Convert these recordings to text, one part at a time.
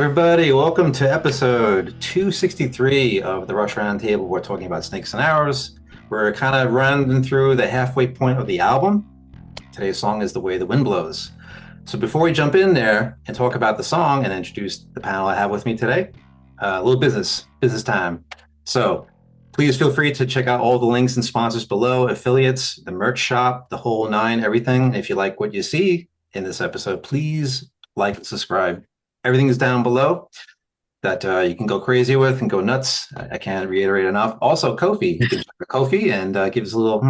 everybody. Welcome to episode 263 of the Rush Roundtable. We're talking about Snakes and Arrows. We're kind of running through the halfway point of the album. Today's song is The Way the Wind Blows. So before we jump in there and talk about the song and introduce the panel I have with me today, a little business time. So please feel free to check out all the links and sponsors below, affiliates, the merch shop, the whole nine, everything. And if you like what you see in this episode, please like and subscribe. Everything is down below that you can go crazy with and go nuts. I can't reiterate enough. Also, Kofi. You can check the Kofi and give us a little.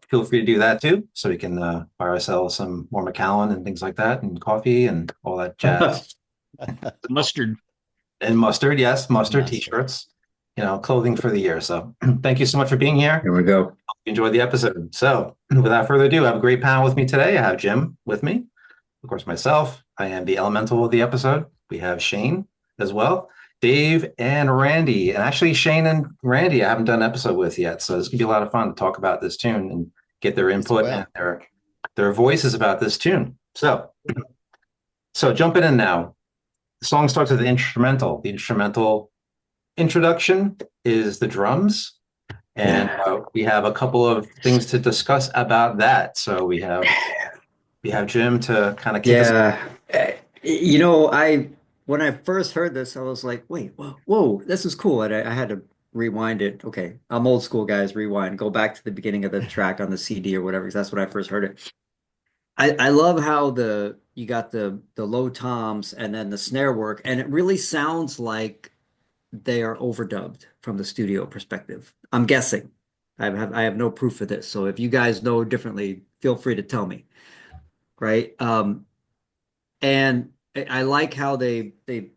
Feel free to do that too, so we can buy ourselves some more Macallan and things like that, and coffee and all that jazz. Mustard. And mustard, yes, mustard T-shirts. Clothing for the year. So, thank you so much for being here. Here we go. Hope you enjoyed the episode. So, without further ado, I have a great panel with me today. I have Jim with me, of course, myself. I am the elemental of the episode. We have Shane as well, Dave and Randy. And actually, Shane and Randy, I haven't done an episode with yet. So this could be a lot of fun to talk about this tune and get their input and their voices about this tune. So jumping in now. The song starts with the instrumental. The instrumental introduction is the drums. And we have a couple of things to discuss about that. So we have Jim to kind of kick us off. When I first heard this, I was like, wait, whoa, this is cool. And I had to rewind it. Okay, I'm old school, guys. Rewind, go back to the beginning of the track on the CD or whatever, because that's when I first heard it. I love how you got the low toms and then the snare work, and it really sounds like they are overdubbed from the studio perspective. I'm guessing. I have no proof of this. So if you guys know differently, feel free to tell me. Right. And I like how they're a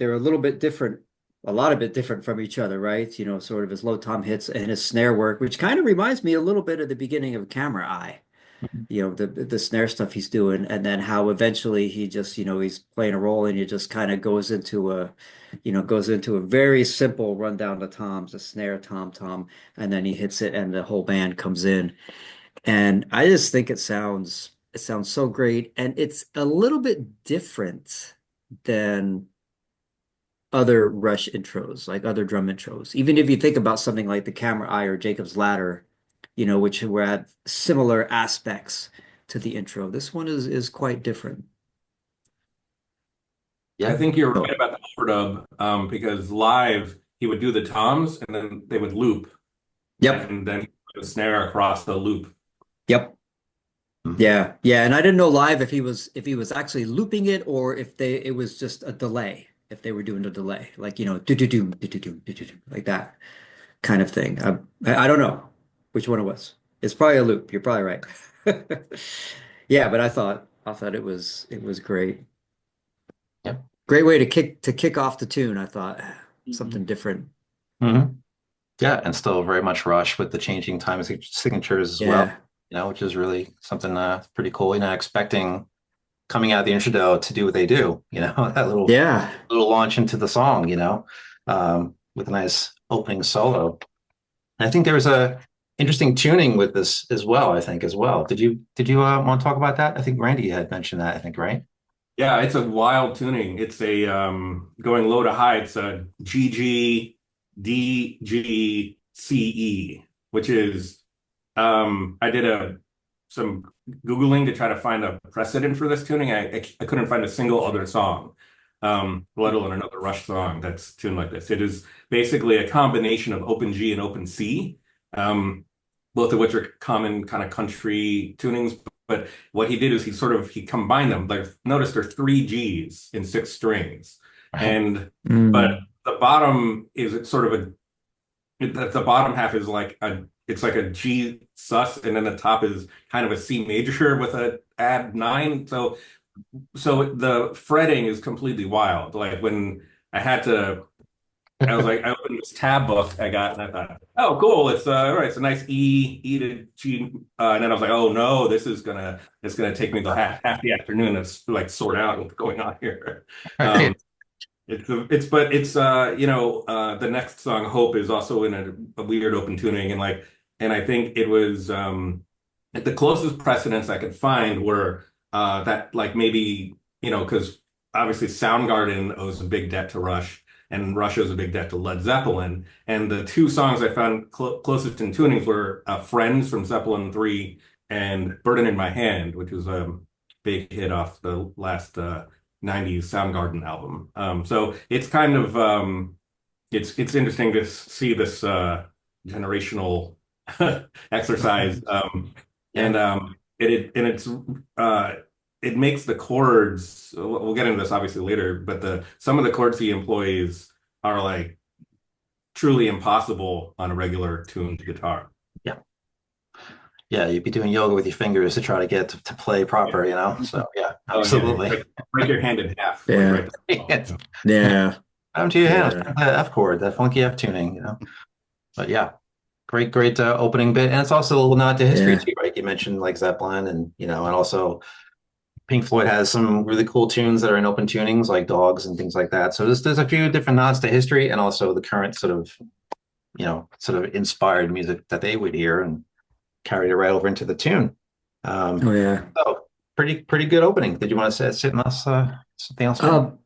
little bit different, a lot of bit different from each other, right? Sort of his low tom hits and his snare work, which kind of reminds me a little bit of the beginning of Camera Eye, the snare stuff he's doing, and then how eventually he just, he's playing a role and he just kind of goes into a very simple rundown of toms, a snare, tom, and then he hits it and the whole band comes in. And I just think it sounds so great, and it's a little bit different than other Rush intros, like other drum intros. Even if you think about something like the Camera Eye or Jacob's Ladder, which were at similar aspects to the intro. This one is quite different. Yeah, I think you're right about the overdub, because live he would do the toms and then they would loop. Yep. And then the snare across the loop. Yep. Yeah, and I didn't know live if he was actually looping it or if it was just a delay, if they were doing a delay, like do do do do do do do like that kind of thing. I don't know which one it was. It's probably a loop. You're probably right. Yeah, but I thought it was great. Yep. Great way to kick off the tune. I thought something different. Mm-hmm. Yeah, and still very much Rush with the changing time signatures as well. Which is really something pretty cool. You're not expecting coming out of the intro to do what they do, that little launch into the song, with a nice opening solo. And I think there was a interesting tuning with this as well, Did you want to talk about that? I think Randy had mentioned that, right? Yeah, it's a wild tuning. It's a going low to high, it's a G G D G C E, which is I did some Googling to try to find a precedent for this tuning. I couldn't find a single other song, let alone another Rush song that's tuned like this. It is basically a combination of open G and open C, both of which are common kind of country tunings. But what he did is he combined them. Like, notice there are three G's in six strings, but the bottom is sort of the bottom half is it's like a G sus, and then the top is kind of a C major with a add 9. So the fretting is completely wild. Like, when I was like, I opened this tab book I got, and I thought, oh, cool, it's all right, it's a nice E to G, and then I was like, oh no, it's gonna take me the half the afternoon to like sort out what's going on here. The next song, Hope, is also in a weird open tuning, and I think it was the closest precedents I could find were that, like, maybe, because obviously Soundgarden owes a big debt to Rush, and Rush owes a big debt to Led Zeppelin. And the two songs I found closest in tunings were Friends from Zeppelin 3 and Burden in My Hand, which was a big hit off the last 90s Soundgarden album. So it's kind of it's interesting to see this generational exercise. And it's it makes the chords, we'll get into this obviously later, but the some of the chords he employs are like truly impossible on a regular tuned guitar. Yeah. Yeah, you'd be doing yoga with your fingers to try to get to play proper, you know? So yeah, Oh yeah, absolutely. break your hand in half. Yeah. Like right Yes. Yeah. Down to your hands, Yeah. the F chord, that funky F tuning, you know? But yeah, great opening bit. And it's also a little nod to history Yeah. too, right? You mentioned like Zeppelin and, you know, and also Pink Floyd has some really cool tunes that are in open tunings like Dogs and things like that. So there's a few different nods to history and also the current sort of, you know, sort of inspired music that they would hear and carried it right over into the tune. Oh yeah. So pretty good opening. Did you want to say something else? Something else, Jim?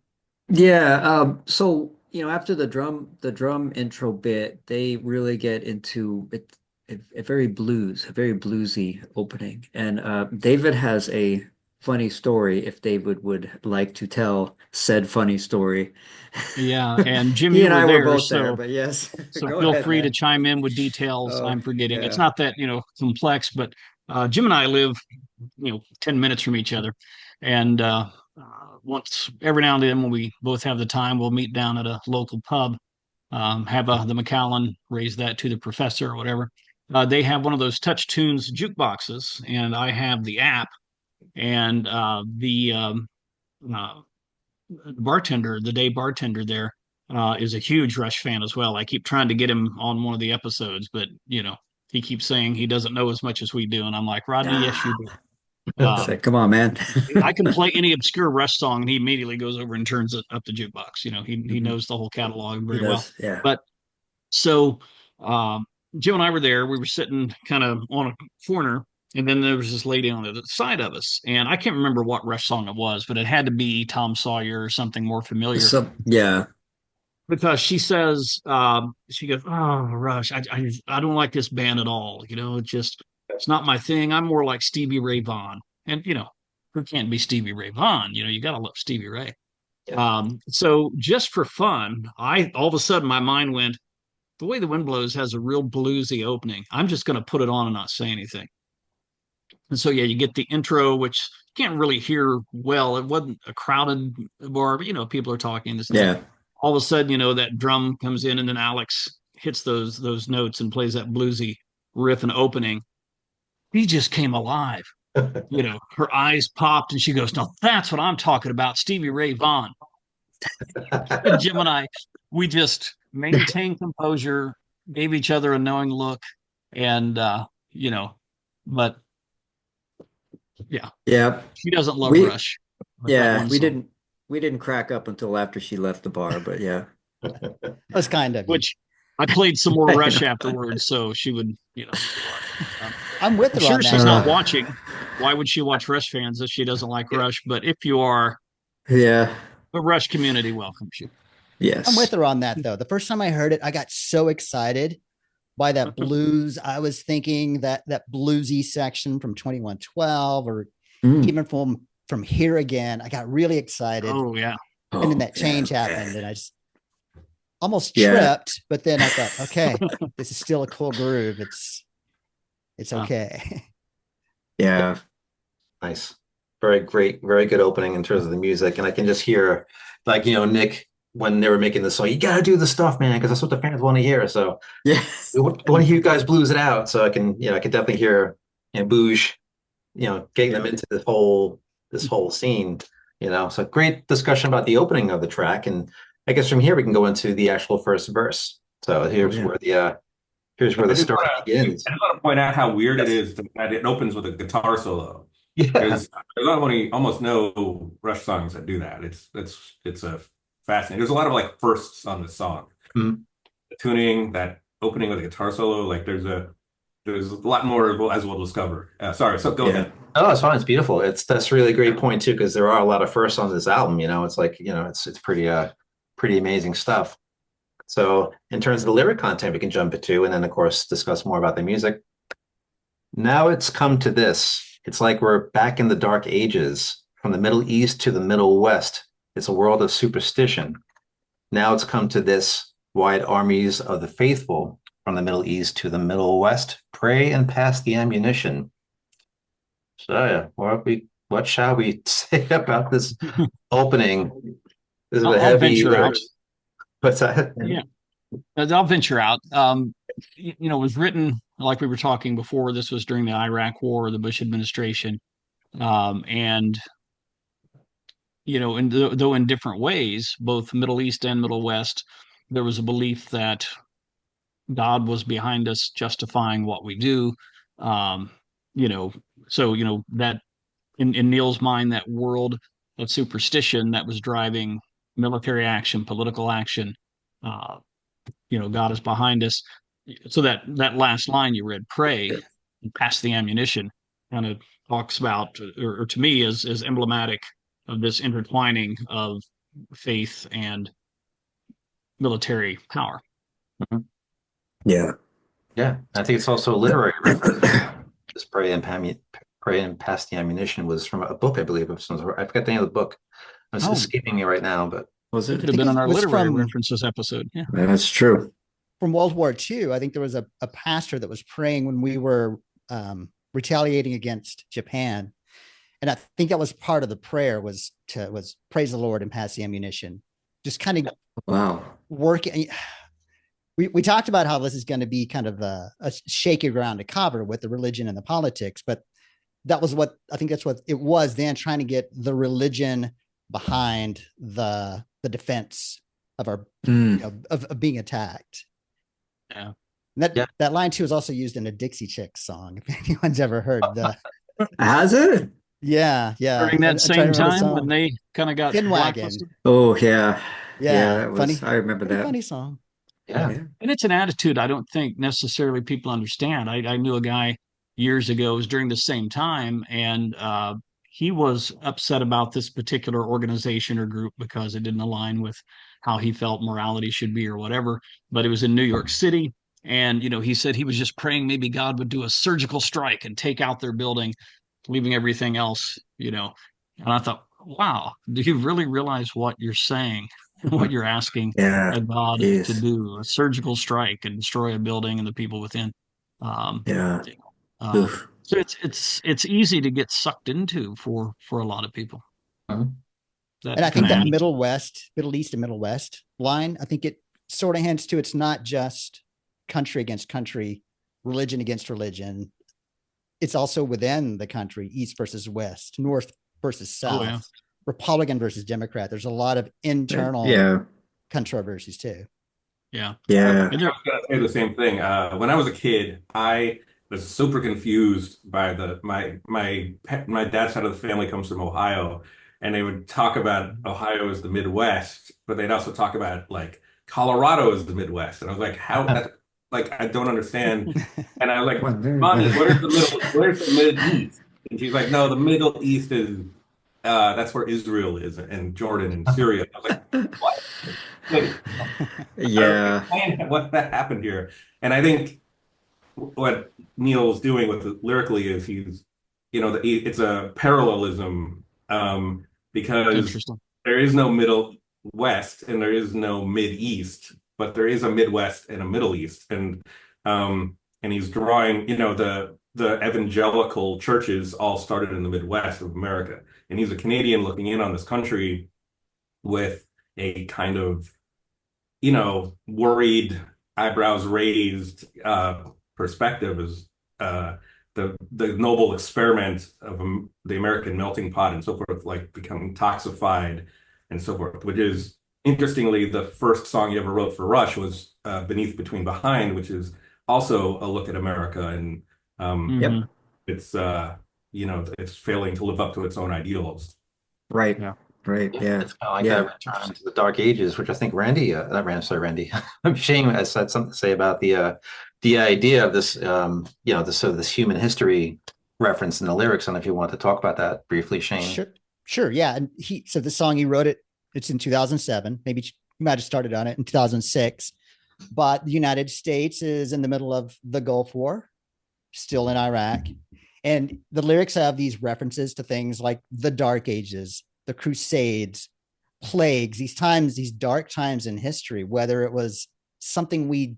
Yeah. So after the drum intro bit, they really get into it, a very bluesy opening. And David has a funny story if David would like to tell said funny story. Yeah, and Jim, He you and were I were there, both there, so but yes, so go feel ahead, free to man. chime in with details Oh, I'm forgetting. It's yeah. not that, complex, but Jim and I live, 10 minutes from each other. And once every now and then when we both have the time, we'll meet down at a local pub, have the Macallan raise that to the professor or whatever. They have one of those touch tunes jukeboxes, and I have the app, and uh, bartender, the day bartender there, is a huge Rush fan as well. I keep trying to get him on one of the episodes, but he keeps saying he doesn't know as much as we do, and I'm like, Rodney, yes, you Ah, do. say, Um, come on, man. I can play any obscure Rush song, and he immediately goes over and turns it up the jukebox. He Mhm. knows the whole catalog He very well. does. Yeah. But so Jim and I were there. We were sitting kind of on a corner, and then there was this lady on the other side of us, and I can't remember what Rush song it was, but it had to be Tom Sawyer or something more familiar So yeah. because she says she goes, "Oh, Rush, I don't like this band at all. It's not my thing. I'm more like Stevie Ray Vaughan, and who can't be Stevie Ray Vaughan? You got to love Stevie Ray." Yeah. So just for fun, I all of a sudden my mind went, the way the wind blows has a real bluesy opening. I'm just going to put it on and not say anything. And so yeah, you get the intro, which you can't really hear well. It wasn't a crowded bar, but people are talking this and that. Yeah. All of a sudden, that drum comes in, and then Alex hits those notes and plays that bluesy riff and opening. He just came alive. Her eyes popped, and she goes, "No, that's what I'm talking about, Stevie Ray Vaughan." And Jim and I, we just maintained composure, gave each other a knowing look, and but yeah, Yeah. she doesn't love We Rush, but that yeah, one we song, didn't we didn't crack up until after she left the bar, but yeah. That's kind of you. which I played some more Rush afterwards, so she would, watch. I'm with I'm her on sure that she's not though. watching. Why would she watch Rush fans if she doesn't like Rush? But if you are, Yeah. the Rush community welcomes you. I'm with Yes. her on that though. The first time I heard it, I got so excited by that blues. I was thinking that bluesy section from 2112 or Mm. even from Here Again. I got really excited. Oh yeah. And then Oh, that change yeah. happened and I just almost Yeah. tripped, but then I thought, okay, this is still a cool groove. It's okay. Yeah. Nice. Very good opening in terms of the music. And I can just hear, like, Nick, when they were making the song, you got to do the stuff, man, because that's what the fans want to hear. So Yes. we want to hear you guys blues it out. So I can definitely hear, Booge, getting them into this whole scene, So great discussion about the opening of the track. And I guess from here we can go into the actual first verse. So here's yeah. where the story begins. I just want to point out how weird it is that it opens with a guitar solo. Yeah. There's almost no Rush songs that do that. It's a fascinating. There's a lot of like firsts on the song. Mhm. The tuning, that opening with a guitar solo, like there's a there's a lot more as we'll discover. Sorry, so go ahead. Oh, it's fine. It's beautiful. That's really a great point too, because there are a lot of firsts on this album. It's like it's pretty amazing stuff. So in terms of the lyric content, we can jump into, and then of course discuss more about the music. Now it's come to this. It's like we're back in the Dark Ages, from the Middle East to the Middle West. It's a world of superstition. Now it's come to this. Wide armies of the faithful, from the Middle East to the Middle West, pray and pass the ammunition. So yeah, what shall we say about this opening? This is a I'll heavy venture out. What's that? Yeah, I'll venture out. It was written like we were talking before. This was during the Iraq War, the Bush administration, and though in different ways, both Middle East and Middle West, there was a belief that God was behind us, justifying what we do. Um, that in Neil's mind, that world of superstition that was driving military action, political action. God is behind us. So that last line you read, pray and pass the ammunition, kind of talks about, or to me is emblematic of this intertwining of faith and military power. Mhm. Yeah. Yeah, I think it's also a literary reference. This pray and pass the ammunition was from a book, I believe. I forget the name of the book. It's Oh, escaping me right now, but Was it it? could have been on it our was literary from references episode. Yeah. That's true. from World War II. I think there was a pastor that was praying when we were retaliating against Japan. And I think that was part of the prayer was praise the Lord and pass the ammunition. Just kind of Wow. working. We talked about how this is going to be kind of a shaky ground to cover with the religion and the politics, but that was what I think that's what it was then, trying to get the religion behind the defense of our of being attacked. Yeah. And that line too is also used in a Dixie Chicks song. If anyone's ever heard the Has it? yeah. During that same time when they kind of got Thin Wagon. blacklisted. Oh yeah. Yeah, that was funny. I remember Pretty that. funny song. yeah. And it's an attitude I don't think necessarily people understand. I knew a guy years ago, it was during the same time, and he was upset about this particular organization or group because it didn't align with how he felt morality should be or whatever. But it was in New York City. And, he said he was just praying maybe God would do a surgical strike and take out their building, leaving everything else. And I thought, wow, do you really realize what you're saying, what you're asking Yeah. a God to Jeez. do, a surgical strike and destroy a building and the people within? Um, Yeah. uh, Oof. so it's easy to get sucked into for a lot of people. Mhm. That And I kind think of that attitude. Middle East and Middle West line, I think it sort of hints to it's not just country against country, religion against religion. It's also within the country, East versus West, North versus South, yeah. Republican versus Democrat. There's a lot of internal Yeah. controversies too. Yeah. Yeah. And I was gonna say the same thing. When I was a kid, I was super confused by my dad's side of the family comes from Ohio, and they would talk about Ohio as the Midwest, but they'd also talk about like Colorado as the Midwest, and I was like, how that like I don't understand. And I was like, Bonnie, where's the Middle East? And she's like, no, the Middle East is that's where Israel is, and Jordan and Syria. I was like, what? Like, Yeah. explain what that happened here. And I think what Neil's doing with the lyrically is it's a parallelism because interesting. there is no Middle West and there is no Mid East, but there is a Midwest and a Middle East, and he's drawing, the evangelical churches all started in the Midwest of America, and he's a Canadian looking in on this country with a kind of worried, eyebrows raised perspective is the noble experiment of the American melting pot and so forth, like becoming toxified and so forth, which is interestingly the first song you ever wrote for Rush was Beneath, Between, Behind, which is also a look at America and Mhm. it's it's failing to live up to its own ideals. Right. Yeah. Right. Yeah, Yeah. it's kind of like Yeah. that return to the Dark Ages, which I think Randy, not Randy, sorry, Randy, Shane has had something to say about the the idea of this, this sort of this human history reference in the lyrics. And if you want to talk about that briefly, Shane. Sure, yeah. And so the song he wrote it's in 2007. Maybe you might have started on it in 2006. But the United States is in the middle of the Gulf War, still in Iraq. And the lyrics have these references to things like the Dark Ages, the Crusades, plagues, these dark times in history, whether it was something we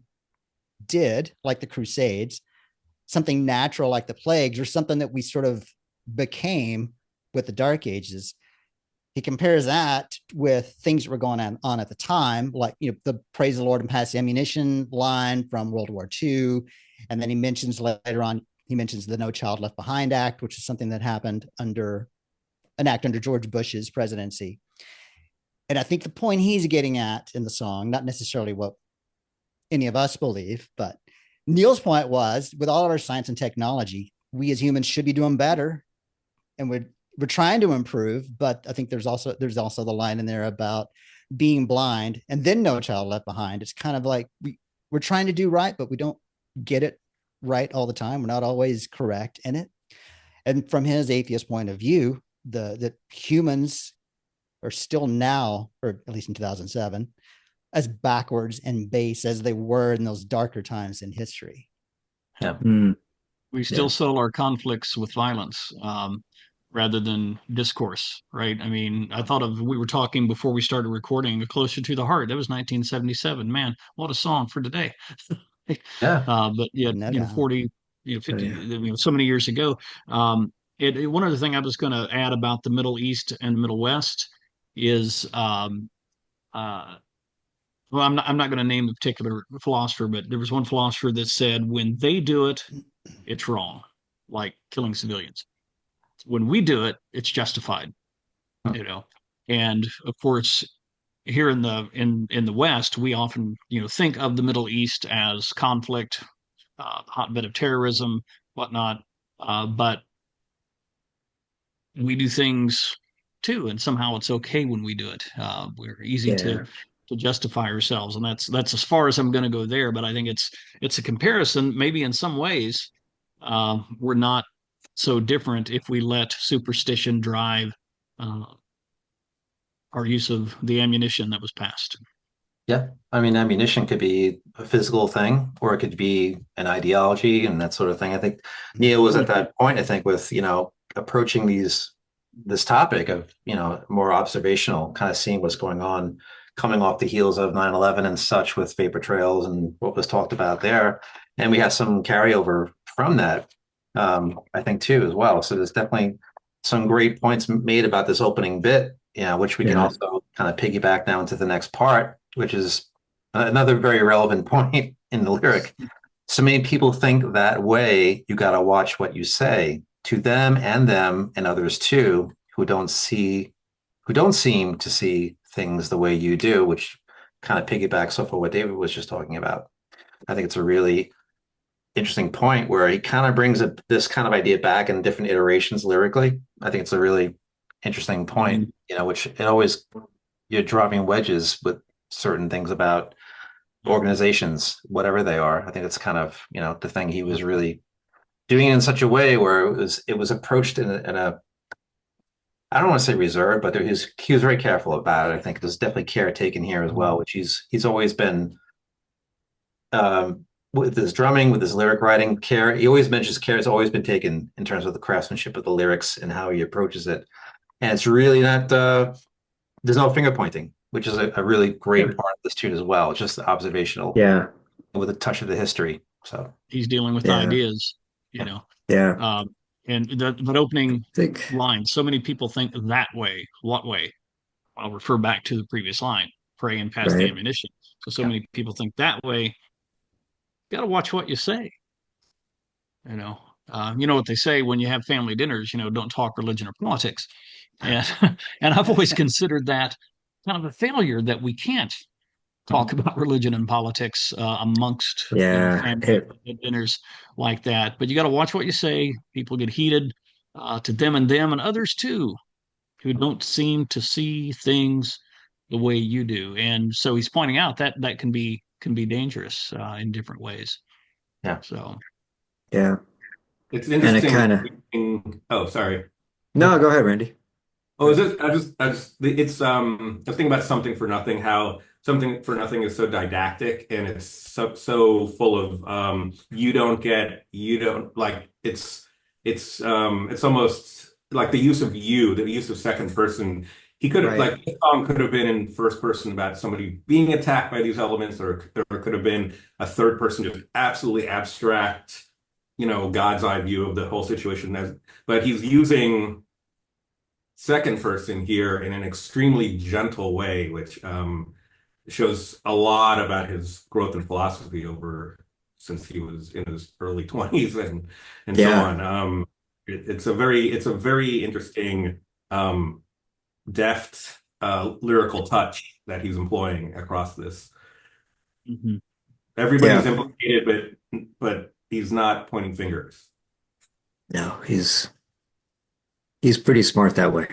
did, like the Crusades, something natural like the plagues, or something that we sort of became with the Dark Ages. He compares that with things that were going on at the time, like, the praise the Lord and pass the ammunition line from World War II. And then he mentions later on, the No Child Left Behind Act, which is something that happened under George Bush's presidency. And I think the point he's getting at in the song, not necessarily what any of us believe, but Neil's point was, with all of our science and technology, we as humans should be doing better. And we're trying to improve, but I think there's also the line in there about being blind and then No Child Left Behind. It's kind of like we're trying to do right, but we don't get it right all the time. We're not always correct in it. And from his atheist point of view, the humans are still now, or at least in 2007, as backwards and base as they were in those darker times in history. Yeah. We still settle our conflicts with violence, rather than discourse, right? I mean, we were talking before we started recording, Closer to the Heart. That was 1977. Man, what a song for today. Yeah. But yet, No 40, 50, so many years ago. One other thing I was going to add about the Middle East and the Middle West is, well, I'm not going to name the particular philosopher, but there was one philosopher that said, when they do it, it's wrong, like killing civilians. When we do it, it's justified, you know. And of course, here in the West, we often think of the Middle East as conflict, hotbed of terrorism, whatnot. But we do things too, and somehow it's okay when we do it. We're easy to justify ourselves, and that's as far as I'm going to go there. But I think it's a comparison. Maybe in some ways, we're not so different if we let superstition drive uh, our use of the ammunition that was passed. Yeah. I mean, ammunition could be a physical thing, or it could be an ideology and that sort of thing. I think Neil was at that point, I think, with, approaching this topic of, more observational, kind of seeing what's going on, coming off the heels of 9/11 and such, with vapor trails and what was talked about there. And we have some carryover from that, I think, too, as well. So there's definitely some great points made about this opening bit, which we can also kind of piggyback now into the next part, which is another very relevant point in the lyric. So many people think that way. You got to watch what you say to them and others too, who don't seem to see things the way you do, which kind of piggybacks off of what David was just talking about. I think it's a really interesting point where he kind of brings this kind of idea back in different iterations lyrically. I think it's a really interesting point, which it always, you're dropping wedges with certain things about organizations, whatever they are. I think it's kind of, the thing he was really doing in such a way where it was approached in a I don't want to say reserved, but he was very careful about it. I think there's definitely care taken here as well, which he's always been, with his drumming, with his lyric writing. Care, he always mentions care has always been taken in terms of the craftsmanship of the lyrics and how he approaches it. And it's really not, there's no finger pointing, which is a really great part of this tune as well. It's just observational, with a touch of the history. So he's dealing with ideas, you know. Yeah. And that opening line, so many people think that way. What way? I'll refer back to the previous line, pray and pass the ammunition. So many people think that way. Got to watch what you say. You know what they say when you have family dinners, don't talk religion or politics. And and I've always considered that kind of a failure, that we can't talk about religion and politics amongst family dinners like that. But you got to watch what you say. People get heated, to them and others too, who don't seem to see things the way you do. And so he's pointing out that can be dangerous in different ways. Yeah. So Yeah. It's And it interesting. kind of, Oh, sorry. no, go ahead, Randy. Oh, is it? It's I was thinking about something for nothing. How something for nothing is so didactic and it's so full of you don't like it's almost like the use of you, the use of second person. He could have Right. like this song could have been in first person about somebody being attacked by these elements, or it could have been a third person, just absolutely abstract, God's eye view of the whole situation. But he's using second person here in an extremely gentle way, which shows a lot about his growth in philosophy over since he was in his early 20s and so Yeah. on. It's a very interesting deft lyrical touch that he's employing across this. mhm. Everybody's Yeah. implicated, but he's not pointing fingers. No, he's pretty smart that way.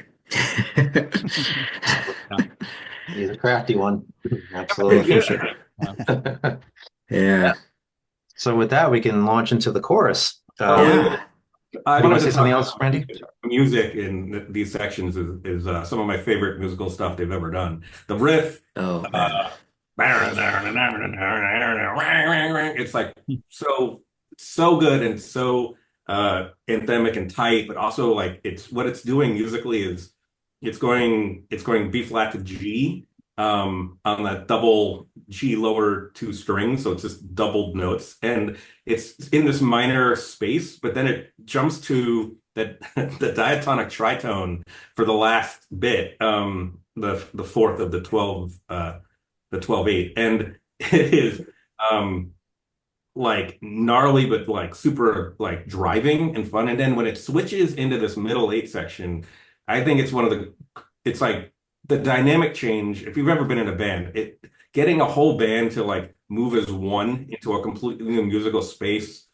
He's a crafty one. Pretty Absolutely. good. Yeah. So with that, we can launch into the chorus. Oh, wait, Yeah. I You want wanted to say to something talk else, Randy? about music in these sections is some of my favorite musical stuff they've ever done. The riff, Oh man. uh, it's like so good and so anthemic and tight, but also like it's doing musically is it's going B flat to G on that double G lower two strings, so it's just doubled notes, and it's in this minor space, but then it jumps to the diatonic tritone for the last bit, the fourth of the 12/8, and it is um like gnarly but like super like driving and fun. And then when it switches into this middle eight section, I think it's like the dynamic change. If you've ever been in a band, it getting a whole band to like move as one into a completely new musical space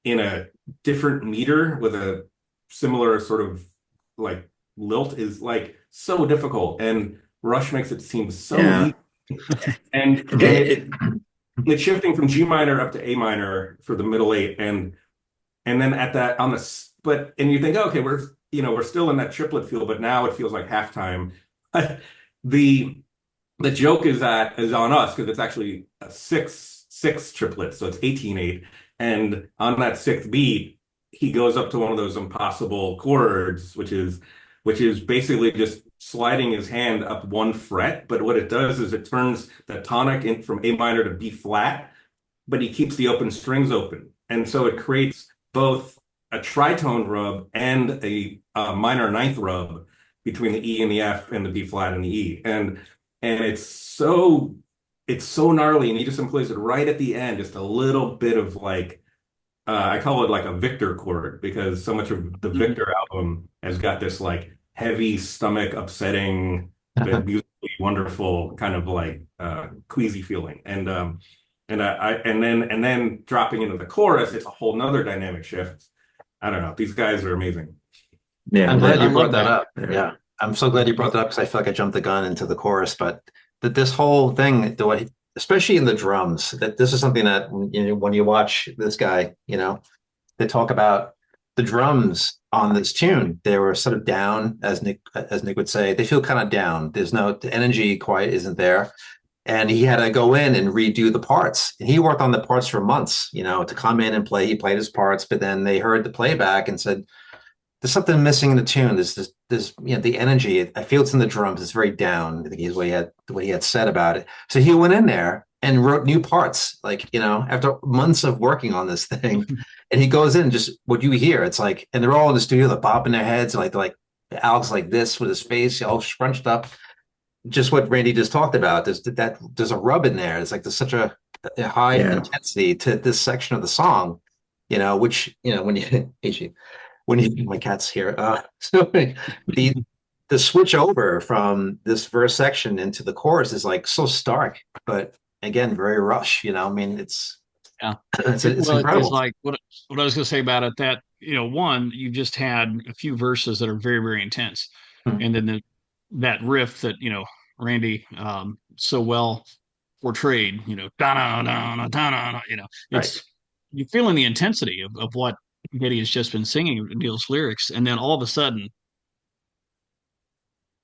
in a different meter with a similar sort of like lilt is like so difficult, and Rush makes it seem so Yeah. easy. And It, it's shifting from G minor up to A minor for the middle eight, and then at that on the but and you think, okay, we're still in that triplet feel, but now it feels like halftime. the the joke is on us because it's actually a six triplet, so it's 18/8, and on that sixth beat, he goes up to one of those impossible chords, which is basically just sliding his hand up one fret. But what it does is it turns the tonic in from A minor to B flat, but he keeps the open strings open. And so it creates both a tritone rub and a minor ninth rub between the E and the F and the B flat and the E. And it's so gnarly, and he just employs it right at the end, just a little bit of like I call it like a Victor chord, because so much of the Mhm. Victor album has got this like heavy stomach upsetting but musically wonderful kind of like queasy feeling. And then dropping into the chorus, it's a whole nother dynamic shift. I don't know. These guys are amazing. yeah. I'm glad I you love brought that that. up. Yeah. I'm so glad you brought that up because I feel like I jumped the gun into the chorus. But that this whole thing, the way, especially in the drums, that this is something that when you watch this guy, they talk about the drums on this tune. They were sort of down, as Nick would say. They feel kind of down. The energy quite isn't there. And he had to go in and redo the parts. And he worked on the parts for months, to come in and play. He played his parts, but then they heard the playback and said, there's something missing in the tune. There's the energy. I feel it's in the drums. It's very down. I think is what he had said about it. So he went in there and wrote new parts, like, after months of working on this thing. And he goes in and just what you hear, it's like, and they're all in the studio, they're bopping their heads, and like Alex like this with his face all scrunched up. Just what Randy just talked about. There's a rub in there. It's like there's such a high Yeah. intensity to this section of the song, which when you my cat's here. So the switch over from this verse section into the chorus is like so stark, but again, very Rush. I mean, it's Yeah. it's Well, it's incredible. like what I was going to say about it, that, one, you just had a few verses that are very, very intense. Hmm. And then that riff that, Randy so well portrayed, da da da da da, Right. it's you're feeling the intensity of what Getty has just been singing, Neil's lyrics, and then all of a sudden,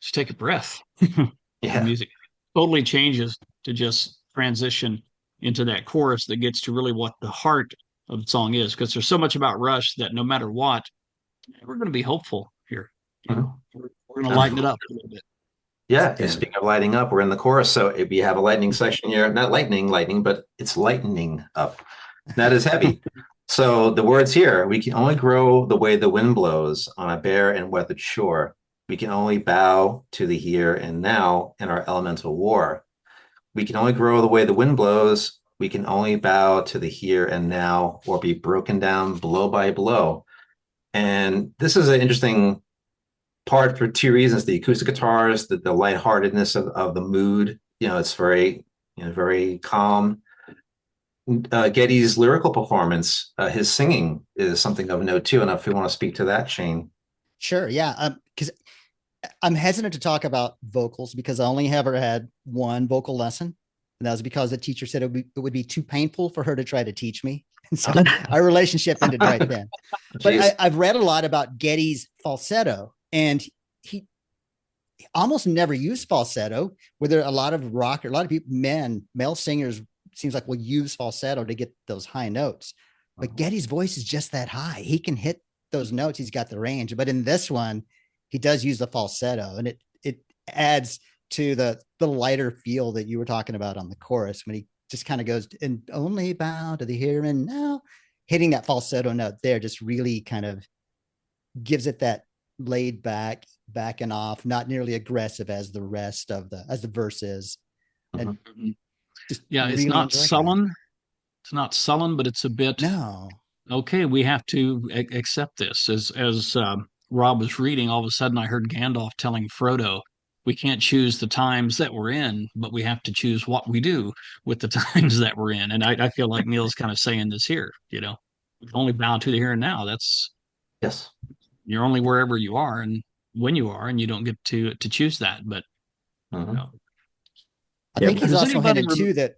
just take a breath. The Yeah. music totally changes to just transition into that chorus that gets to really what the heart of the song is. Because there's so much about Rush that no matter what, we're going to be hopeful here. You know, we're going to lighten it up a little bit. Yeah, Yeah. speaking of lighting up, we're in the chorus. So if we have a lightning section here, not lightning, but it's lightening up. That is heavy. So the words here, we can only grow the way the wind blows on a bare and weathered shore. We can only bow to the here and now in our elemental war. We can only grow the way the wind blows. We can only bow to the here and now or be broken down blow by blow. And this is an interesting part for two reasons: the acoustic guitars, the lightheartedness of the mood. It's very, very calm. Getty's lyrical performance, his singing is something of note too. And if you want to speak to that, Shane. Sure, yeah. Because I'm hesitant to talk about vocals because I only ever had one vocal lesson, and that was because the teacher said it would be too painful for her to try to teach me, and so our relationship ended right then. But I've read a lot about Getty's falsetto, and he almost never used falsetto. Where there are a lot of rock, or a lot of people, male singers, seems like will use falsetto to get those high notes. But Getty's voice is just that high. He can hit those notes. He's got the range. But in this one, he does use the falsetto, and it adds to the lighter feel that you were talking about on the chorus when he just kind of goes and only bow to the here and now. Hitting that falsetto note there just really kind of gives it that laid back, backing off, not nearly aggressive as the rest of the verse is. And yeah, it's not sullen. It's not sullen, but it's a bit. No. Okay, we have to accept this. As Rob was reading, all of a sudden I heard Gandalf telling Frodo, "We can't choose the times that we're in, but we have to choose what we do with the times that we're in." And I feel like Neil's kind of saying this here. We can only bow to the here and now. That's Yes. You're only wherever you are and when you are, and you don't get to choose that. But I think he's also hinting too that.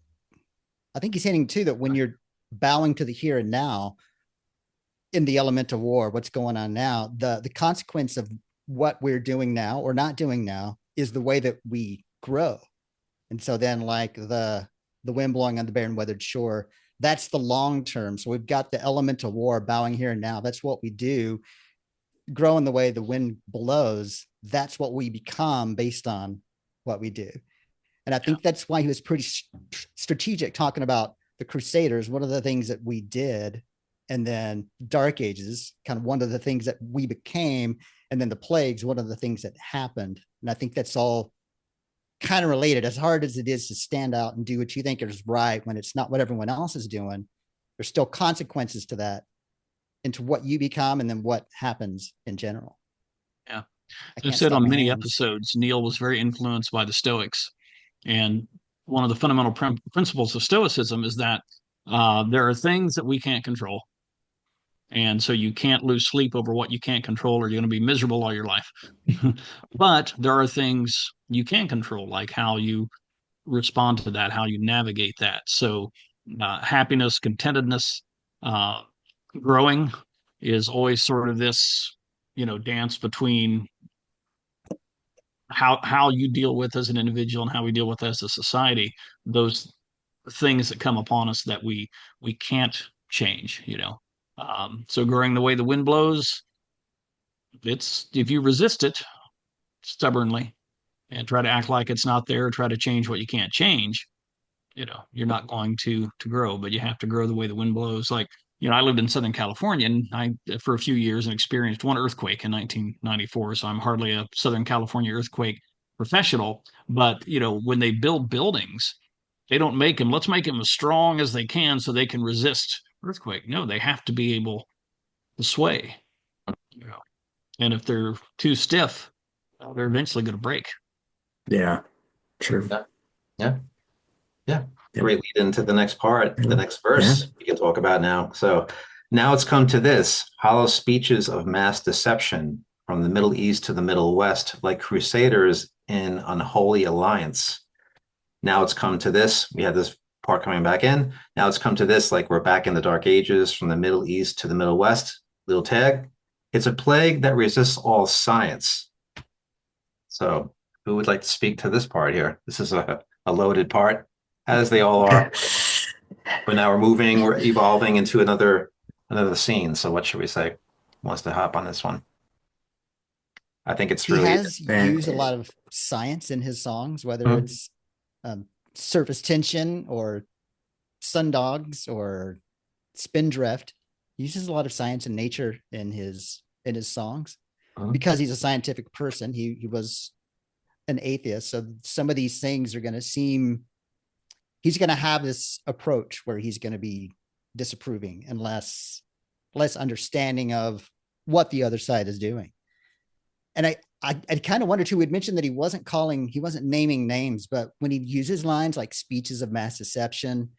I think he's hinting too that when you're bowing to the here and now in the elemental war, what's going on now, the consequence of what we're doing now or not doing now is the way that we grow. And so then, like the wind blowing on the barren weathered shore, that's the long term. So we've got the elemental war, bowing here and now. That's what we do. Growing the way the wind blows, that's what we become based on what we do. And I think that's why he was pretty strategic talking about the Crusaders. One of the things that we did, and then Dark Ages, kind of one of the things that we became, and then the plagues, one of the things that happened. And I think that's all kind of related. As hard as it is to stand out and do what you think is right when it's not what everyone else is doing, there's still consequences to that, into what you become and then what happens in general. Yeah. I've said on many episodes, Neil was very influenced by the Stoics. And one of the fundamental principles of Stoicism is that there are things that we can't control. And so you can't lose sleep over what you can't control, or you're going to be miserable all your life. But there are things you can control, like how you respond to that, how you navigate that. So happiness, contentedness, growing is always sort of this, dance between how you deal with as an individual and how we deal with as a society, those things that come upon us that we can't change. So growing the way the wind blows, it's if you resist it stubbornly and try to act like it's not there, try to change what you can't change, you're not going to grow. But you have to grow the way the wind blows. Like, I lived in Southern California, and I for a few years and experienced one earthquake in 1994. So I'm hardly a Southern California earthquake professional. But when they build buildings, they don't make them. Let's make them as strong as they can so they can resist earthquake. No, they have to be able to sway. And if they're too stiff, they're eventually going to break. Yeah, true. Yeah. Great lead into the next part, the next verse we can talk about now. So now it's come to this: hollow speeches of mass deception from the Middle East to the Middle West, like crusaders in unholy alliance. Now it's come to this. We have this part coming back in. Now it's come to this, like we're back in the Dark Ages, from the Middle East to the Middle West. Little tag. It's a plague that resists all science. So who would like to speak to this part here? This is a loaded part, as they all are. But now we're evolving into another scene. So what should we say? Who wants to hop on this one? I think it's He really has used a lot of science in his songs, whether it's surface tension or sundogs or spindrift. He uses a lot of science and nature in his songs because he's a scientific person. He was an atheist, so some of these things are going to seem, he's going to have this approach where he's going to be disapproving and less understanding of what the other side is doing. And I kind of wonder too, we'd mentioned that he wasn't naming names, but when he uses lines like speeches of mass deception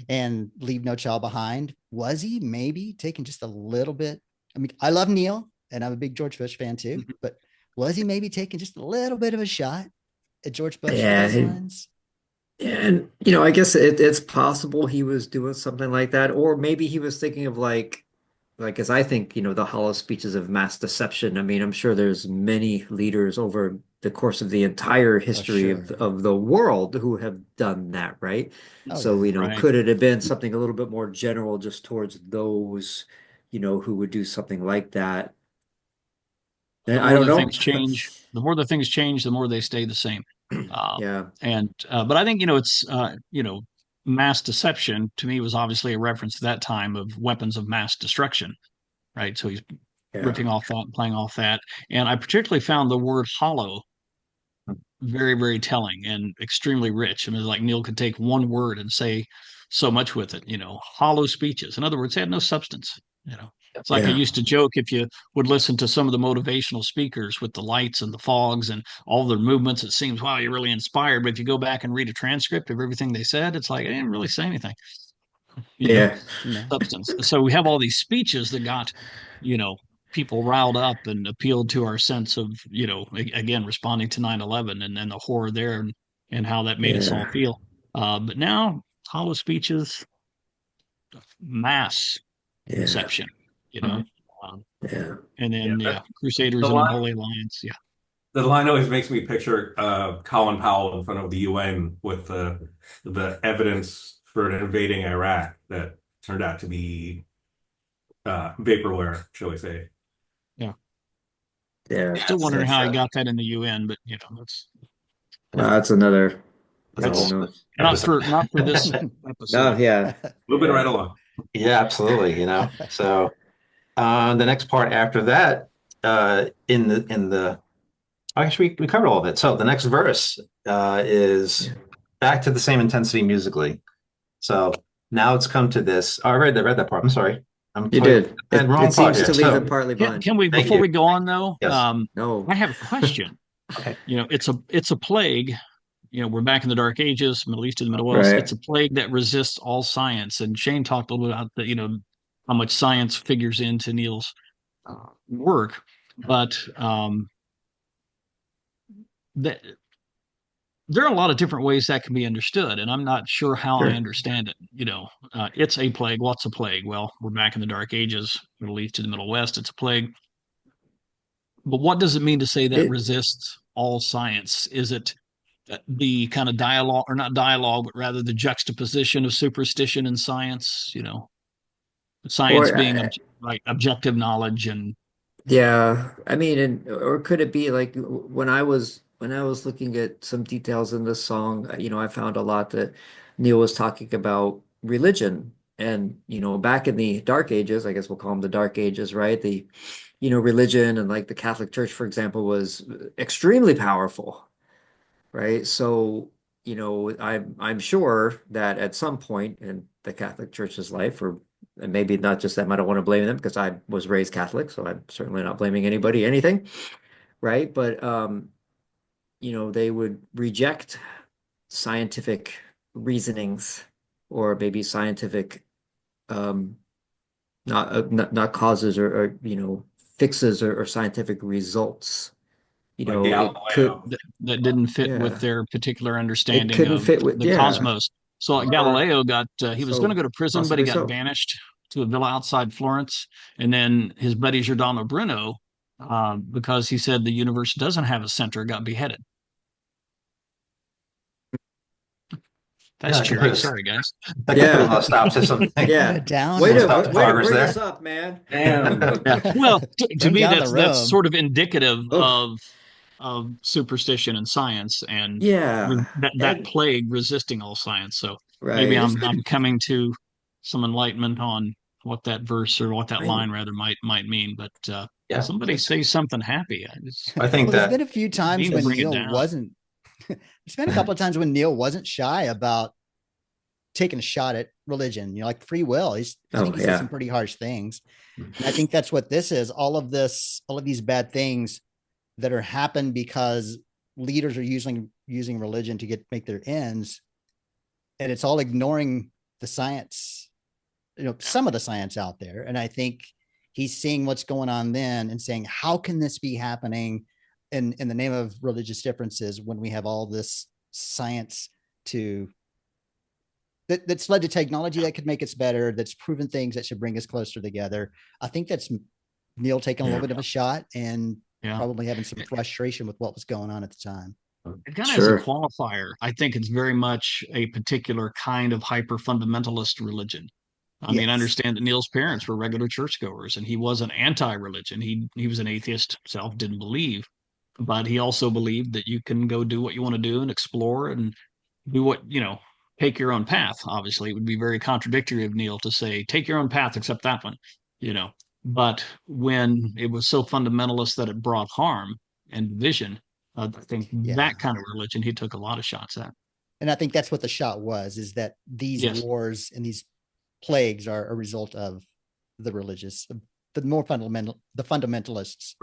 and leave no child behind, was he maybe taking just a little bit? I mean, I love Neil and I'm a big George Bush fan too, but was he maybe taking just a little bit of a shot at George Bush with those lines? And, you know, I guess it's possible he was doing something like that, or maybe he was thinking of like, as I think, you know, the hollow speeches of mass deception. I mean, I'm sure there's many leaders over the course of the entire history of the world who have done that, right? So, you know, could it have been something a little bit more general just towards those, you know, who would do something like that? I don't know. The more the things change, the more they stay the same. Yeah. But I think, you know, it's, you know, mass deception to me was obviously a reference to that time of weapons of mass destruction, right? So he's ripping off that and playing off that. And I particularly found the word hollow very, very telling and extremely rich. I mean, like Neil could take one word and say so much with it, you know, hollow speeches. In other words, they had no substance, you know. It's like I used to joke, if you would listen to some of the motivational speakers with the lights and the fogs and all their movements, it seems, wow, you're really inspired. But if you go back and read a transcript of everything they said, it's like, I didn't really say anything. You know, substance. So we have all these speeches that got, you know, people riled up and appealed to our sense of, you know, again, responding to 9/11 and then the horror there and how that made us all feel. But now hollow speeches, mass deception, you know. And then Crusaders and Unholy Alliance. Yeah. The line always makes me picture Colin Powell in front of the UN with the evidence for an invading Iraq that turned out to be vaporware, shall we say. Yeah. Still wondering how he got that in the UN, but you know, that's another. That's not for this episode. No, yeah. Moving right along. Yeah, absolutely. You know, so the next part after that, in the actually we covered all of it. So the next verse is back to the same intensity musically. So now it's come to this. Oh, I read that part. I'm sorry. You did. Wrong it seems here. to leave it partly behind. Can we, before we go on though? Yes. No. I have a question. Okay. You know, it's a plague. You know, we're back in the Dark Ages, Middle East to the Middle West. It's a plague that resists all science. And Shane talked a little bit about that, you know, how much science figures into Neil's work, but that there are a lot of different ways that can be understood, and I'm not sure how I understand it. You know, it's a plague. What's a plague? Well, we're back in the Dark Ages, Middle East to the Middle West. It's a plague. But what does it mean to say that resists all science? Is it the kind of dialogue, or not dialogue, but rather the juxtaposition of superstition and science? You know, science being objective knowledge and I mean, or could it be like when I was looking at some details in this song, you know, I found a lot that Neil was talking about religion. And, you know, back in the Dark Ages, I guess we'll call them the Dark Ages, right? The, you know, religion and like the Catholic Church, for example, was extremely powerful, right? So, you know, I'm sure that at some point in the Catholic Church's life, or and maybe not just them, I don't want to blame them because I was raised Catholic, so I'm certainly not blaming anybody, anything, right? But you know, they would reject scientific reasonings or maybe scientific not causes or you know, fixes or scientific results. You know, that didn't fit with their particular understanding of fit with the cosmos. So Galileo got he was going to go to prison, but he Possibly got so. banished to a villa outside Florence. And then his buddy Giordano Bruno, because he said the universe doesn't have a center, got beheaded. That's Yeah, I can cheery. put Sorry, guys. that could put Yeah. a stop to something. Yeah. A Way downer. to Stop the way to progress bring there. us up, man. Damn. Yeah. Well, to Bring me, down the that's robe. sort of indicative Oof. of superstition and science, and Yeah. that And plague resisting all science. So maybe right. I'm coming to some enlightenment on what that verse or what that I, line rather might mean. But Yeah, somebody say something happy. I think Well, there's that been a few I times mean to when bring it Neil down. wasn't. There's been a couple of times when Neil wasn't shy about taking a shot at religion, like free will. I think he said some pretty harsh things. And I think that's what this is. All of these bad things that are happened because leaders are using religion to make their ends, and it's all ignoring the science, some of the science out there. And I think he's seeing what's going on then and saying, how can this be happening in the name of religious differences when we have all this science that's led to technology that could make us better, that's proven things that should bring us closer together. I think that's Neil taking a little bit of a shot and probably having some frustration with what was going on at the time. It kind of has a qualifier. I think it's very much a particular kind of hyper fundamentalist religion. I mean, I understand that Neil's parents were regular churchgoers, and he wasn't anti-religion. He was an atheist himself, didn't believe, but he also believed that you can go do what you want to do and explore and do what, take your own path. Obviously, it would be very contradictory of Neil to say, take your own path, except that one, But when it was so fundamentalist that it brought harm and division, I think that kind of religion he took a lot of shots at. And I think that's what the shot was, is that these wars and these plagues are a result of the religious, the fundamentalists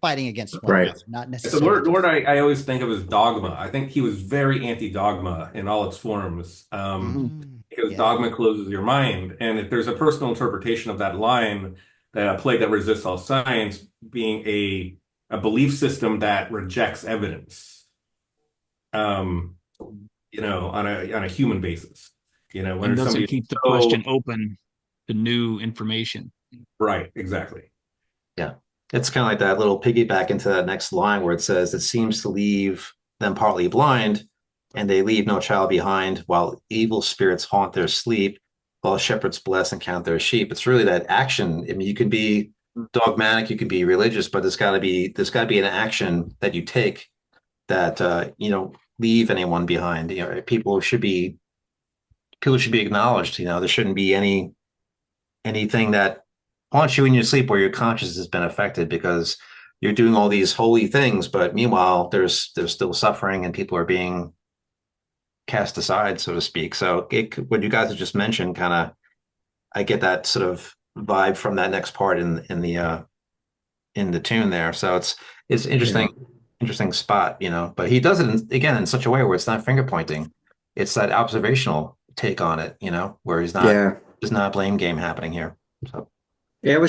fighting against one another, not necessarily. The word I always think of is dogma. I think he was very anti-dogma in all its forms, because dogma closes your mind. And if there's a personal interpretation of that line, that a plague that resists all science being a belief system that rejects evidence, on a human basis, when and doesn't keep the question open to new information. Right, exactly. Yeah. It's kind of like that little piggyback into that next line where it says, it seems to leave them partly blind, and they leave no child behind, while evil spirits haunt their sleep, while shepherds bless and count their sheep. It's really that action. I mean, you can be dogmatic, you can be religious, but there's got to be an action that you take that leave anyone behind. People should be acknowledged. There shouldn't be anything that haunts you in your sleep where your conscience has been affected because you're doing all these holy things, but meanwhile there's still suffering and people are being cast aside, so to speak. So what you guys have just mentioned, kind of, I get that sort of vibe from that next part in the tune there. So it's interesting spot, but he does it again in such a way where it's not finger pointing. It's that observational take on it, where he's not, there's not a blame game happening here. So. Yeah,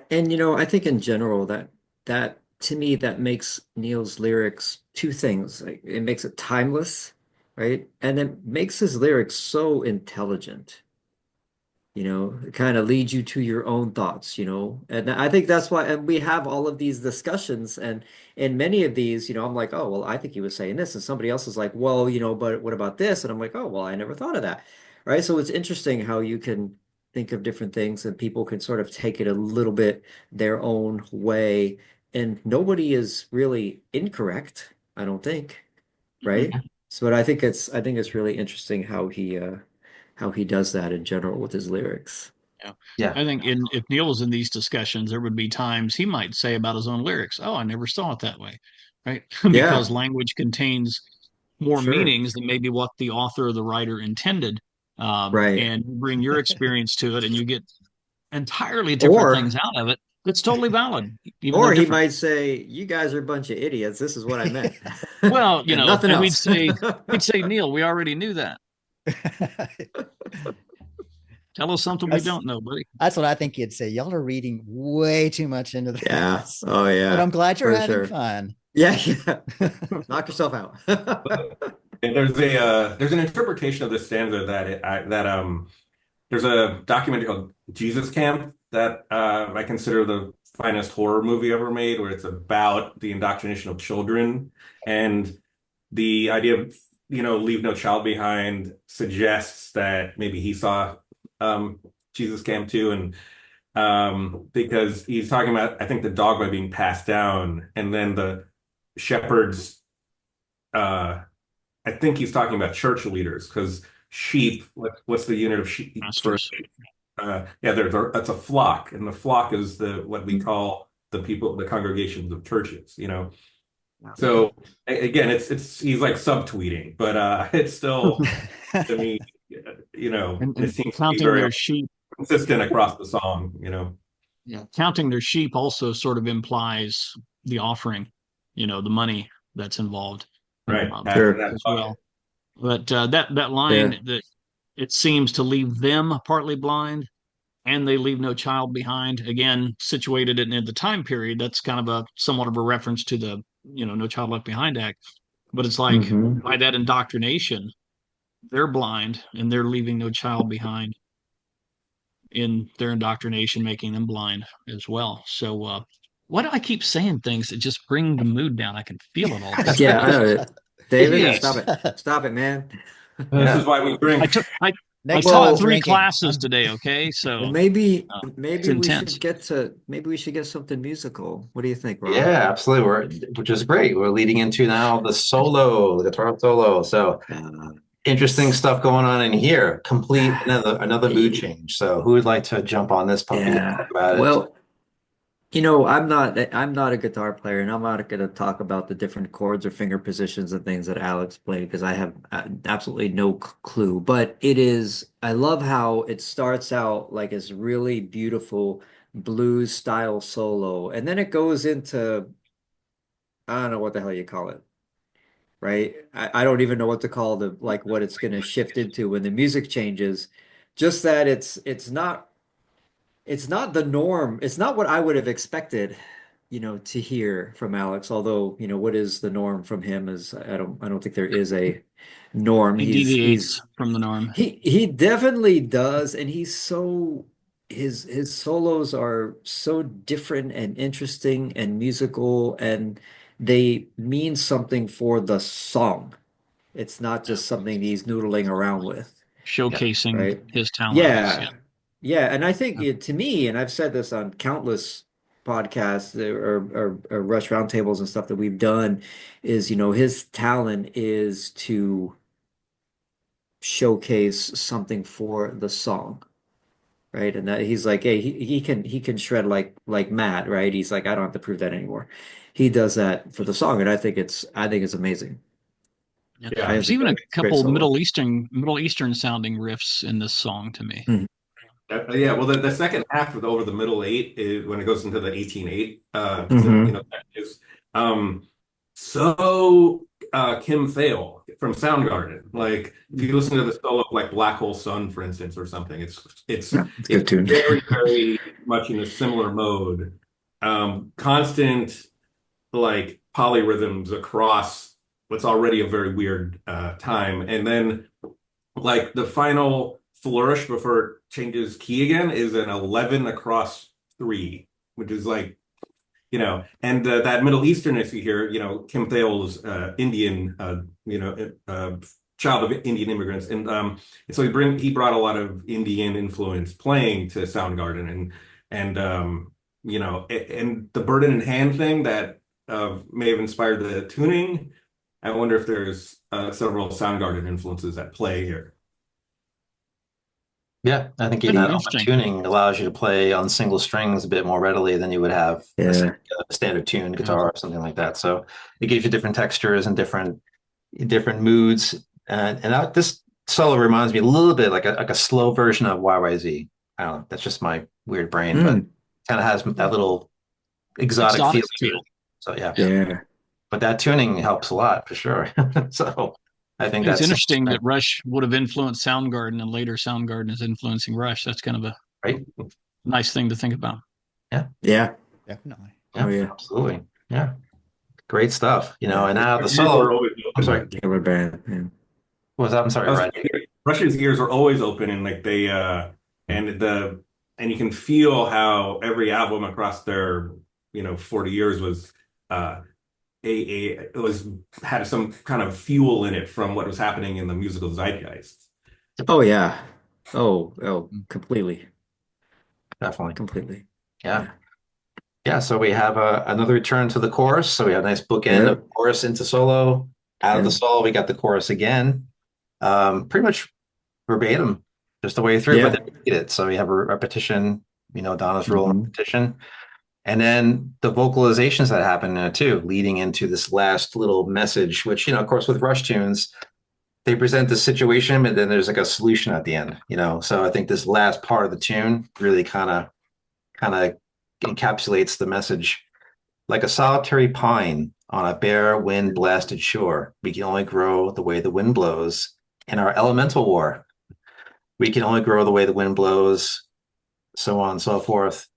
and I think in general that to me that makes Neil's lyrics two things. Like, it makes it timeless, right? And it makes his lyrics so intelligent. It kind of leads you to your own thoughts, And I think that's why, and we have all of these discussions, and in many of these, I'm like, oh, well, I think he was saying this, and somebody else is like, well, but what about this? And I'm like, oh, well, I never thought of that, right? So it's interesting how you can think of different things and people can sort of take it a little bit their own way, and nobody is really incorrect, I don't think, right? So, but I think it's really interesting how he does that in general with his lyrics. Yeah. I think if Neil was in these discussions, there would be times he might say about his own lyrics, oh, I never saw it that way. Right. Because language contains more meanings than maybe what the author or the writer intended. And you bring your experience to it and you get entirely different things out of it. It's totally valid. Or he might say, you guys are a bunch of idiots. This is what I meant. Well, nothing else. we'd say, Neil, we already knew that. Tell us something we don't know, buddy. That's what I think he'd say. Y'all are reading way too much into this. Yeah. Oh, yeah. But I'm glad you're having fun. Yeah, yeah. Knock yourself out. And there's an interpretation of this stanza that there's a documentary called Jesus Camp that I consider the finest horror movie ever made, where it's about the indoctrination of children. And the idea of, leave no child behind suggests that maybe he saw um, Jesus Camp too. And because he's talking about, I think, the dogma being passed down, and then the shepherds, uh, I think he's talking about church leaders, because sheep, what's the unit of sheep for? Masters. Yeah, that's a flock, and the flock is what we call the people, the congregations of churches. So again, it's he's like subtweeting, but it's still, to me, it And seems to be counting very their sheep. consistent across the song. Yeah. Counting their sheep also sort of implies the offering, the money that's involved, Right. Sure. That as bucket. well. But that Yeah. line that it seems to leave them partly blind, and they leave no child behind. Again, situated in the time period, that's kind of a somewhat of a reference to the No Child Left Behind Act. But it's like Hmm. by that indoctrination, they're blind and they're leaving no child behind in their indoctrination, making them blind as well. So, why do I keep saying things that just bring the mood down? I can feel it all of a Yeah, I sudden. know it. David, Jeez. stop it. Stop it, man. This Yeah. is why we drink. I took I Next Well, time, taught three drinking. classes today. Okay, so Well, maybe it's maybe we intense. should get something musical. What do you think, Rob? Yeah, absolutely. Which is great. We're leading into now the guitar solo. So Uh, interesting stuff going on in here. Complete another mood change. So who would like to jump on this puppy and talk yeah. about it? Well, I'm not a guitar player, and I'm not going to talk about the different chords or finger positions and things that Alex played because I have absolutely no clue. But I love how it starts out like it's really beautiful blues style solo, and then it goes into, I don't know what the hell you call it, right? I don't even know what to call what it's going to shift into when the music changes. Just that it's not the norm. It's not what I would have expected, to hear from Alex. Although, what is the norm from him is I don't think there is a norm. He deviates from the norm. He definitely does, and his solos are so different and interesting and musical, and they mean something for the song. It's not Yeah. just something he's noodling around with, Yeah. Showcasing right? his talents. Yeah. Yeah. Yeah, and I think to me, and I've said this on countless podcasts or Rush Roundtables and stuff that we've done, is his talent is to showcase something for the song, right? And that he's like, hey, he can shred like Matt, right? He's like, I don't have to prove that anymore. He does that for the song, and I think it's amazing. Yeah. I Yeah. think There's it's even a a great couple solo. Middle Eastern sounding riffs in this song to me. Mhm. Yeah, well, the second half with over the middle eight is when it goes into the 18/8, Hmm. that is um, so Kim Thale from Soundgarden. Like, if you listen to the solo of like Black Hole Sun, for instance, or something, it's Yeah, it's a it's good tune. very, very much in a similar mode. Constant like polyrhythms across what's already a very weird time, and then like the final flourish before it changes key again is an 11 across 3, which is like, and that Middle Easternness you hear, Kim Thale's Indian, child of Indian immigrants. And so he brought a lot of Indian influence playing to Soundgarden, and the Bird in Hand thing that may have inspired the tuning. I wonder if there's several Soundgarden influences at play here. Yeah, I think even that open Interesting. tuning allows you to play on single strings a bit more readily than you would have Yeah. a standard tuned Yeah. guitar or something like that. So it gives you different textures and different moods. This solo reminds me a little bit like a slow version of YYZ. I don't know. That's just my weird brain, but Mm. kind of has that little exotic Exotic feel to it. feel. So yeah, Yeah. Yeah. but that tuning helps a lot for sure. So I think It's that's interesting that Rush would have influenced Soundgarden and later Soundgarden is influencing Rush. That's kind of a right. nice thing to think about. Yeah, Yeah. Definitely. Oh yeah, yeah. absolutely. Yeah. Great stuff, you know. Yeah. And now the Rush's ears are solo. always I'm open. sorry. Killer band. Yeah. What was that? I'm sorry, I was Ryan. Rush's ears are always open, and like they and the and you can feel how every album across their 40 years was uh it was had some kind of fuel in it from what was happening in the musical zeitgeist. Oh yeah. Oh, completely. Definitely. Completely. Yeah. Yeah. Yeah. So we have another return to the chorus. So we have a nice bookend of Yep. chorus into solo. Out of the Yep. solo, we got the chorus again. Pretty much verbatim, just the way through, but Yeah. they repeat it. So we have a repetition, Donna's role in Hmm. repetition. And then the vocalizations that happen too, leading into this last little message, which, of course, with Rush tunes, they present the situation, but then there's like a solution at the end, So I think this last part of the tune really kind of encapsulates the message. Like a solitary pine on a bare wind blasted shore, we can only grow the way the wind blows. In our elemental war, we can only grow the way the wind blows, so on and so forth,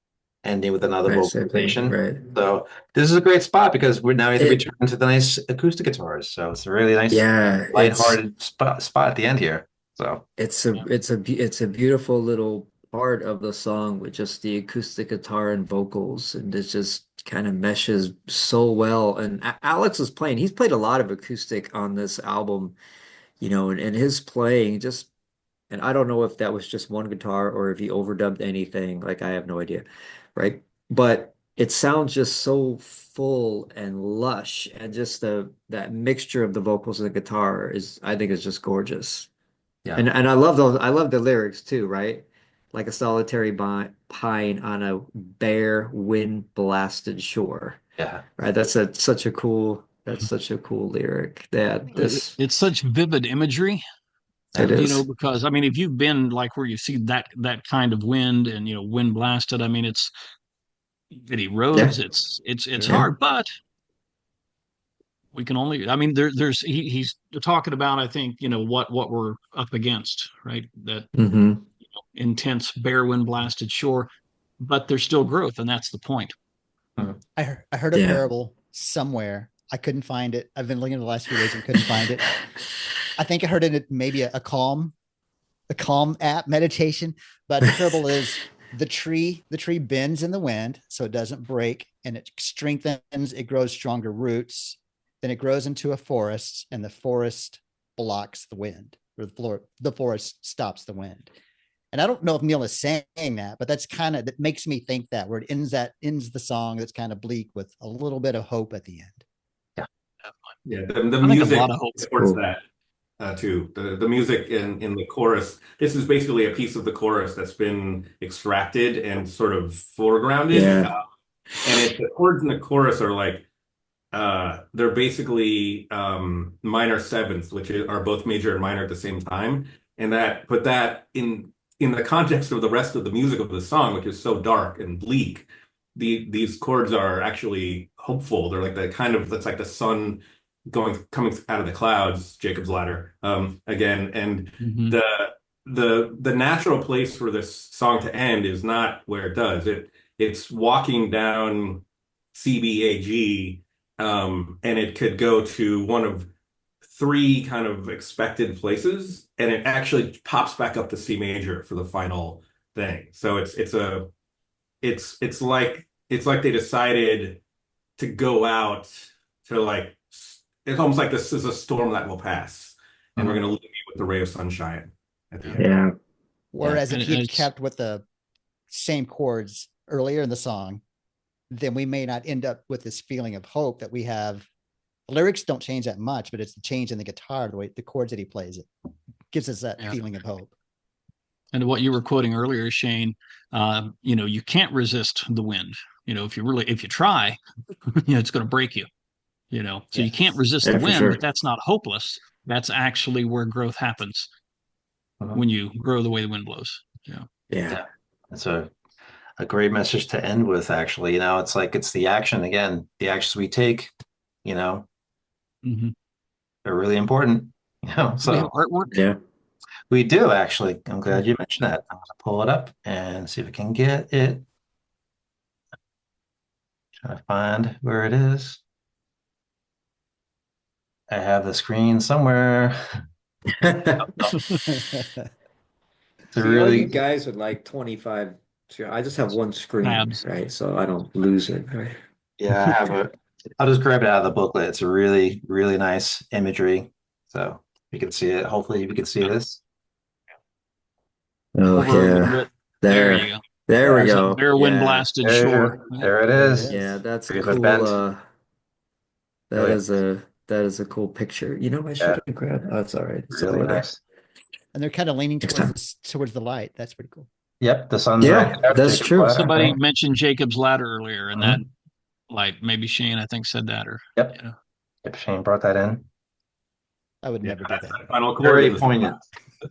ending with another Right. Same thing. vocalization. Right. So this is a great spot because we're now able to It. return to the nice acoustic guitars. So it's a really nice, Yeah. lighthearted spot at the end here. So Yeah. It's a beautiful little part of the song with just the acoustic guitar and vocals, and it just kind of meshes so well. And Alex was playing; he's played a lot of acoustic on this album, and his playing just. And I don't know if that was just one guitar or if he overdubbed anything. Like I have no idea, right? But it sounds just so full and lush, and just the that mixture of the vocals and the guitar I think is just gorgeous. yeah, And I love those. I love the lyrics too, right? Like a solitary pine on a bare wind blasted shore, yeah, right? That's such a cool lyric. That this It's such vivid imagery, it yeah, is. because I mean, if you've been like where you see that kind of wind and wind blasted, I mean, it Yeah, erodes. It's Yeah. yeah. hard, but we can only. I mean, he's talking about. I think what we're up against, right? That Hmm. intense bare wind blasted shore, but there's still growth, and that's the point. Mhm. I heard a Yeah. parable somewhere. I couldn't find it. I've been looking the last few days and couldn't find it. I think I heard it maybe a calm app meditation, but the parable is the tree bends in the wind so it doesn't break, and it strengthens, it grows stronger roots, then it grows into a forest, and the forest blocks the wind, or the forest stops the wind. And I don't know if Neil is saying that, but that makes me think that where that ends the song that's kind of bleak with a little bit of hope at the end. yeah, Yeah, the I think a music lot of hope. supports Cool. that too. The music in the chorus. This is basically a piece of the chorus that's been extracted and sort of foregrounded. Yeah. And the chords in the chorus are like they're basically minor sevenths, which are both major and minor at the same time. And that put that in the context of the rest of the music of the song, which is so dark and bleak. These chords are actually hopeful. They're like the kind of that's like the sun coming out of the clouds, Jacob's ladder, again. And Mhm. the the natural place for this song to end is not where it does. It's walking down CBAG, and it could go to one of three kind of expected places, and it actually pops back up to C major for the final thing. So it's like they decided to go out to like it's almost like this is a storm that will pass, and we're mhm, gonna leave you with the ray of sunshine at the Yeah. end. Yeah. yeah, Whereas if And he had it's kept with the same chords earlier in the song, then we may not end up with this feeling of hope that we have. The lyrics don't change that much, but it's the change in the guitar, the way the chords that he plays it gives us that yeah. feeling of hope. And what you were quoting earlier, Shane, you can't resist the wind. If you try, it's going to break you. So you can't Yes. resist the Yeah, for wind, but sure. that's not hopeless. That's actually where growth happens mhm, when you grow the way the wind blows. Yeah. Yeah. yeah. It's a great message to end with, actually. It's like it's the action again, the actions we take, you know, Hmm. are really important, Do we have So artwork? Yeah. we do actually. I'm glad Yeah. you mentioned that. I'm gonna pull it up and see if we can get it. Trying to find where it is. I have the screen somewhere. It's a See, all you really, guys with like 25. I just have one screen, Tabs. right? So I don't lose it, right? yeah, I have a, I'll just grab it out of the booklet. It's a really, really nice imagery. So you can see it. Hopefully you can see this. Oh, Over a little yeah. bit. There you There. go. There we There's go. that bare wind Yeah. blasted There, shore. there it There it is. is. Yeah, that's a Here's my cool bent. that Oh, yeah. is a cool picture. You know, I should have grabbed. Oh, it's all right. It's Really over there. nice. And they're kind of leaning Next towards the light. That's pretty cool. Yep, the sun's Yeah, right there. that's Jacob's true. ladder, Somebody right? mentioned Jacob's ladder earlier, and that Mhm. light, maybe Shane, I think, said that, or Yep. you know. Yep, Shane brought that in. I would Yeah, never do that's that. the final Very coordinates. poignant.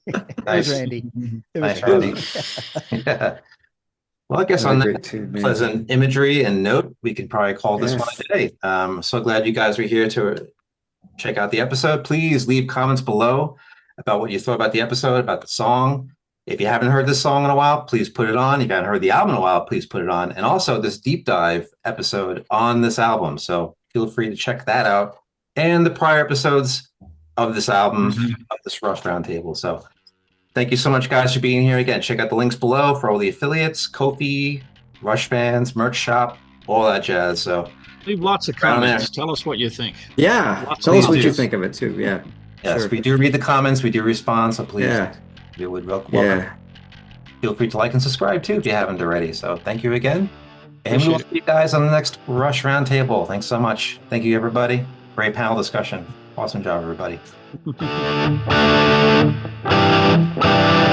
It was Nice. Randy. It was Nice, Randy. Randy. Yeah. Well, I guess What a on great that tune, man. pleasant imagery and note, we can probably call this one Yes. a day. So glad you guys were here to check out the episode. Please leave comments below about what you thought about the episode, about the song. If you haven't heard this song in a while, please put it on. If you haven't heard the album in a while, please put it on. And also this deep dive episode on this album. So feel free to check that out. And the prior episodes of this album, of this Rush Roundtable. So thank you so much, guys, for being here. Again, check out the links below for all the affiliates, Ko-fi, Rush fans, merch shop, all that jazz. So Leave lots of Right on comments. Tell us what you think. Yeah. Lots Tell of us what you comments. think of it too. Yeah. yes, Sure. we do read the comments. We do respond. So please, Yeah. we would welcome. Yeah. Feel free to like and subscribe too if you haven't already. So thank you again. And we Appreciate will see you guys on the next Rush Roundtable. Thanks so much. Thank you, everybody. Great panel discussion. Awesome job, everybody. it.